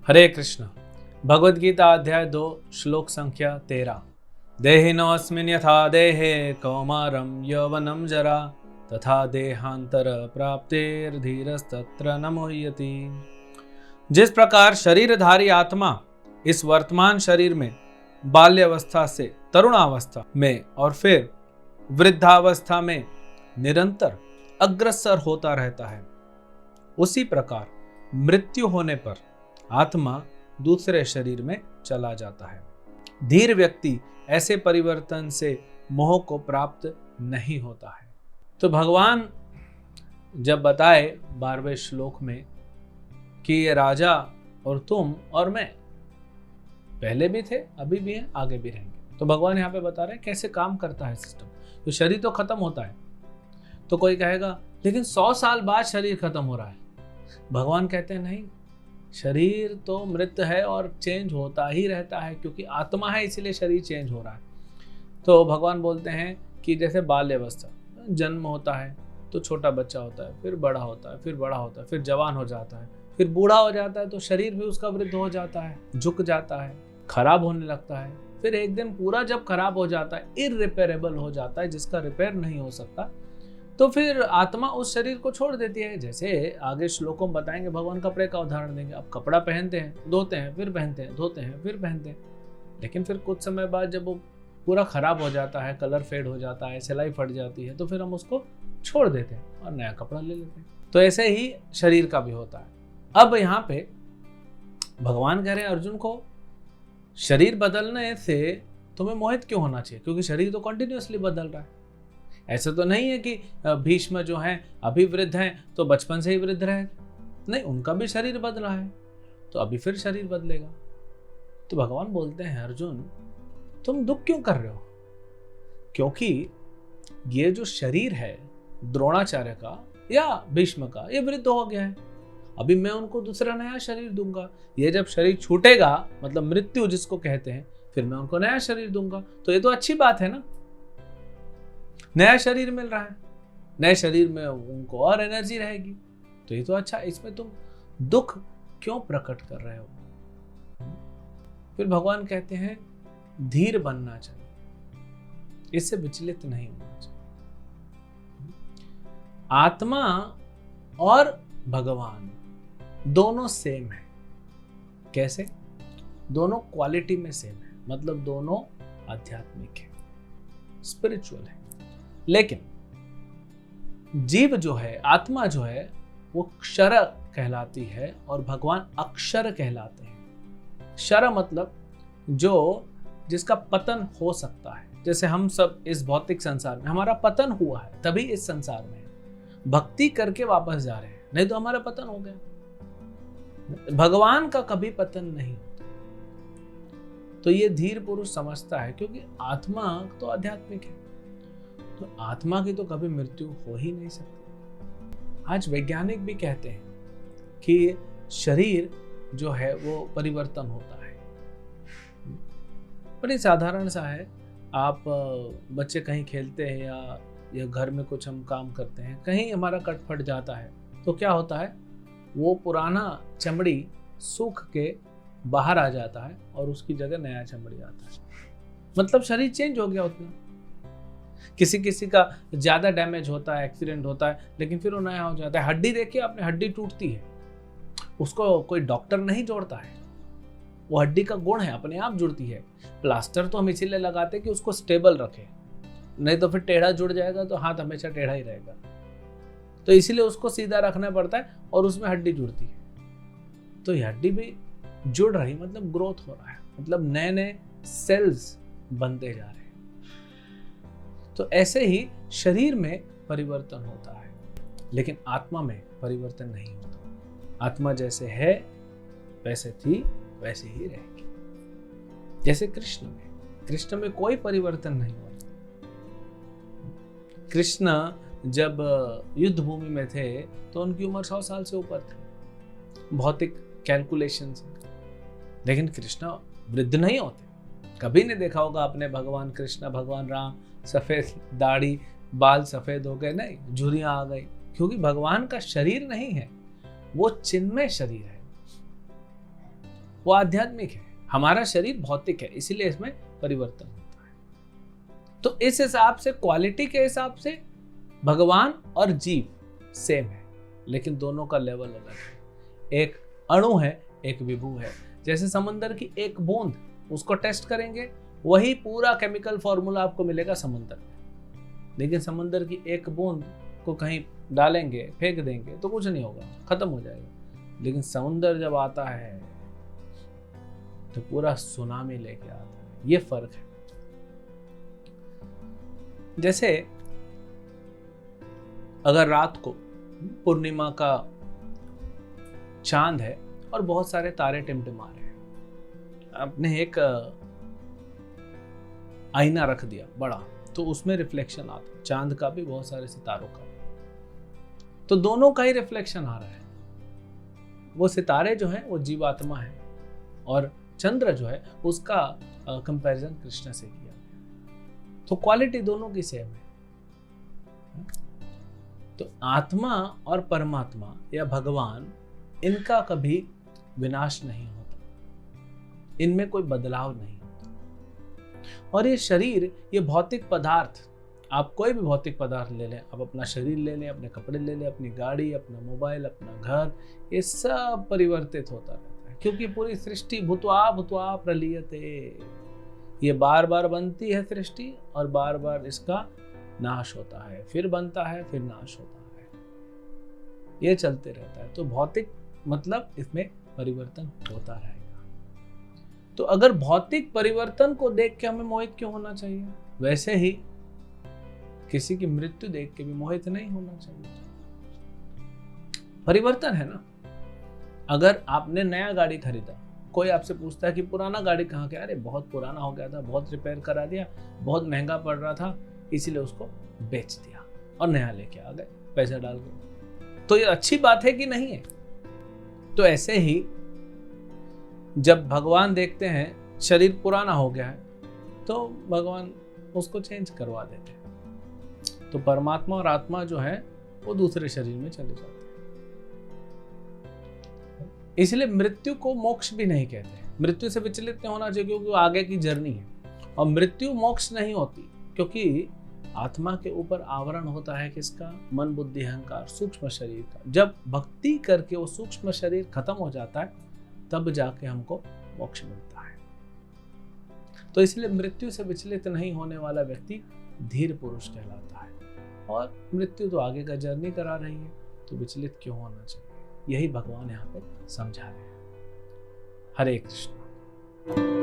हरे कृष्ण। भगवद गीता अध्याय 2 श्लोक संख्या 13। देहिनोऽस्मिन् यथा देहे कौमारं यौवनं जरा तथा देहांतर प्राप्तिर्धीरस्तत्र न मुह्यति। जिस प्रकार शरीरधारी आत्मा इस वर्तमान शरीर में बाल्यावस्था से तरुणावस्था में और फिर वृद्धावस्था में निरंतर अग्रसर होता रहता है, उसी प्रकार मृत्यु होने पर आत्मा दूसरे शरीर में चला जाता है। धीर व्यक्ति ऐसे परिवर्तन से मोह को प्राप्त नहीं होता है। तो भगवान जब बताए 12वें श्लोक में कि ये राजा और तुम और मैं पहले भी थे, अभी भी हैं, आगे भी रहेंगे, तो भगवान यहाँ पे बता रहे हैं कैसे काम करता है सिस्टम। तो शरीर तो खत्म होता है, तो कोई कहेगा लेकिन 100 साल बाद शरीर खत्म हो रहा है। भगवान कहते हैं नहीं, शरीर तो मृत है और चेंज होता ही रहता है, क्योंकि आत्मा है इसलिए शरीर चेंज हो रहा है। तो भगवान बोलते हैं कि जैसे बाल्यावस्था, जन्म होता है तो छोटा बच्चा होता है, फिर बड़ा होता है, फिर बड़ा होता है, फिर जवान हो जाता है, फिर बूढ़ा हो जाता है, तो शरीर भी उसका वृद्ध हो जाता है, झुक जाता है, खराब होने लगता है। फिर एक दिन पूरा जब खराब हो जाता है, इररिपेयरेबल हो जाता है, जिसका रिपेयर नहीं हो सकता, तो फिर आत्मा उस शरीर को छोड़ देती है। जैसे आगे श्लोकों में बताएंगे, भगवान कपड़े का उदाहरण देंगे। अब कपड़ा पहनते हैं, धोते हैं, फिर पहनते हैं, धोते हैं, फिर पहनते हैं, लेकिन फिर कुछ समय बाद जब वो पूरा खराब हो जाता है, कलर फेड हो जाता है, सिलाई फट जाती है, तो फिर हम उसको छोड़ देते हैं और नया कपड़ा ले लेते हैं। तो ऐसे ही शरीर का भी होता है। अब यहाँ पे भगवान कह रहे हैं अर्जुन को, शरीर बदलने से तुम्हें मोहित क्यों होना चाहिए, क्योंकि शरीर तो कंटिन्यूअसली बदल रहा है। ऐसा तो नहीं है कि भीष्म जो हैं अभी वृद्ध हैं तो बचपन से ही वृद्ध रहे, नहीं, उनका भी शरीर बदला है, तो अभी फिर शरीर बदलेगा। तो भगवान बोलते हैं अर्जुन तुम दुख क्यों कर रहे हो, क्योंकि ये जो शरीर है द्रोणाचार्य का या भीष्म का, ये वृद्ध हो गया है। अभी मैं उनको दूसरा नया शरीर दूंगा। ये जब शरीर छूटेगा, मतलब मृत्यु जिसको कहते हैं, फिर मैं उनको नया शरीर दूंगा। तो ये तो अच्छी बात है ना, नया शरीर मिल रहा है, नए शरीर में उनको और एनर्जी रहेगी, तो ये तो अच्छा। इसमें तुम दुख क्यों प्रकट कर रहे हो। फिर भगवान कहते हैं धीर बनना चाहिए, इससे विचलित नहीं होना चाहिए। आत्मा और भगवान दोनों सेम है। कैसे? दोनों क्वालिटी में सेम है, मतलब दोनों आध्यात्मिक है, स्पिरिचुअल है। लेकिन जीव जो है, आत्मा जो है, वो क्षर कहलाती है और भगवान अक्षर कहलाते हैं। क्षर मतलब जो जिसका पतन हो सकता है। जैसे हम सब इस भौतिक संसार में, हमारा पतन हुआ है तभी इस संसार में है। भक्ति करके वापस जा रहे हैं, नहीं तो हमारा पतन हो गया। भगवान का कभी पतन नहीं होता। तो ये धीर पुरुष समझता है, क्योंकि आत्मा तो आध्यात्मिक है, तो आत्मा की तो कभी मृत्यु हो ही नहीं सकती। आज वैज्ञानिक भी कहते हैं कि शरीर जो है वो परिवर्तन होता है। बड़ी साधारण सा है, आप बच्चे कहीं खेलते हैं या घर में कुछ हम काम करते हैं, कहीं हमारा कट फट जाता है, तो क्या होता है, वो पुराना चमड़ी सूख के बाहर आ जाता है और उसकी जगह नया चमड़ी आता है। मतलब शरीर चेंज हो गया उतना। किसी किसी का ज्यादा डैमेज होता है, एक्सीडेंट होता है, लेकिन फिर वो नया हो जाता है। हड्डी देखिए आपने, हड्डी टूटती है, उसको कोई डॉक्टर नहीं जोड़ता है, वो हड्डी का गुण है, अपने आप जुड़ती है। प्लास्टर तो हम इसीलिए लगाते हैं कि उसको स्टेबल रखे, नहीं तो फिर टेढ़ा जुड़ जाएगा तो हाथ हमेशा टेढ़ा ही रहेगा। तो इसीलिए उसको सीधा रखना पड़ता है और उसमें हड्डी जुड़ती है। तो ये हड्डी भी जुड़ रही, मतलब ग्रोथ हो रहा है, मतलब नए नए सेल्स बनते जा रहे हैं। तो ऐसे ही शरीर में परिवर्तन होता है, लेकिन आत्मा में परिवर्तन नहीं होता। आत्मा जैसे है वैसे थी वैसे ही रहेगी। जैसे कृष्ण में कोई परिवर्तन नहीं हुआ। कृष्ण जब युद्ध भूमि में थे तो उनकी उम्र 100 साल से ऊपर थी, भौतिक कैलकुलेशन से। लेकिन कृष्ण वृद्ध नहीं होते। कभी नहीं देखा होगा आपने भगवान कृष्ण, भगवान राम सफेद दाढ़ी, बाल सफेद हो गए, नहीं, झुर्रियां आ गई, क्योंकि भगवान का शरीर नहीं है, वो चिन्मय शरीर है। वो आध्यात्मिक है, हमारा शरीर भौतिक है, इसीलिए इसमें परिवर्तन होता है। तो इस हिसाब से, क्वालिटी के हिसाब से भगवान और जीव सेम है, लेकिन दोनों का लेवल अलग है। एक अणु है, एक विभु है। जैसे समंदर की एक बूंद, उसको टेस्ट करेंगे, वही पूरा केमिकल फॉर्मूला आपको मिलेगा समंदर में, लेकिन समंदर की एक बूंद को कहीं डालेंगे, फेंक देंगे तो कुछ नहीं होगा, खत्म हो जाएगा। लेकिन समुंदर जब आता है तो पूरा सुनामी लेके आता है। ये फर्क है। जैसे अगर रात को पूर्णिमा का चांद है और बहुत सारे तारे टिमटिमा रहे हैं, आपने एक आईना रख दिया बड़ा, तो उसमें रिफ्लेक्शन आता है, चांद का भी, बहुत सारे सितारों का, तो दोनों का ही रिफ्लेक्शन आ रहा है। वो सितारे जो हैं वो जीवात्मा है, और चंद्र जो है उसका कंपैरिजन कृष्ण से किया गया, तो क्वालिटी दोनों की सेम है। तो आत्मा और परमात्मा या भगवान, इनका कभी विनाश नहीं होता, इनमें कोई बदलाव नहीं होता। और ये शरीर, ये भौतिक पदार्थ, आप कोई भी भौतिक पदार्थ ले लें, आप अपना शरीर ले लें, अपने कपड़े ले लें, अपनी गाड़ी, अपना मोबाइल, अपना घर, ये सब परिवर्तित होता रहता है, क्योंकि पूरी सृष्टि भूत्वा भूत्वा प्रलीयते, ये बार बार बनती है सृष्टि और बार बार इसका नाश होता है, फिर बनता है, फिर नाश होता है, ये चलते रहता है। तो भौतिक मतलब इसमें परिवर्तन होता रहेगा। तो अगर भौतिक परिवर्तन को देख के हमें मोहित क्यों होना चाहिए, वैसे ही किसी की मृत्यु देख के भी मोहित नहीं होना चाहिए। परिवर्तन है ना। अगर आपने नया गाड़ी खरीदा, कोई आपसे पूछता है कि पुराना गाड़ी कहाँ गया, अरे बहुत पुराना हो गया था, बहुत रिपेयर करा दिया, बहुत महंगा पड़ रहा था, इसीलिए उसको बेच दिया और नया लेके आ गए पैसा डाल के। तो ये अच्छी बात है कि नहीं है? तो ऐसे ही जब भगवान देखते हैं शरीर पुराना हो गया है, तो भगवान उसको चेंज करवा देते हैं। तो परमात्मा और आत्मा जो है वो दूसरे शरीर में चले जाते हैं। इसलिए मृत्यु को मोक्ष भी नहीं कहते। मृत्यु से विचलित नहीं होना चाहिए, क्योंकि वो आगे की जर्नी है। और मृत्यु मोक्ष नहीं होती, क्योंकि आत्मा के ऊपर आवरण होता है किसका? मन बुद्धि अहंकार, सूक्ष्म शरीर का। जब भक्ति करके वो सूक्ष्म शरीर खत्म हो जाता है, तब जाके हमको मोक्ष मिलता है। तो इसलिए मृत्यु से विचलित नहीं होने वाला व्यक्ति धीर पुरुष कहलाता है। और मृत्यु तो आगे का जर्नी करा रही है, तो विचलित क्यों होना चाहिए? यही भगवान यहाँ पे समझा रहे हैं। हरे कृष्ण।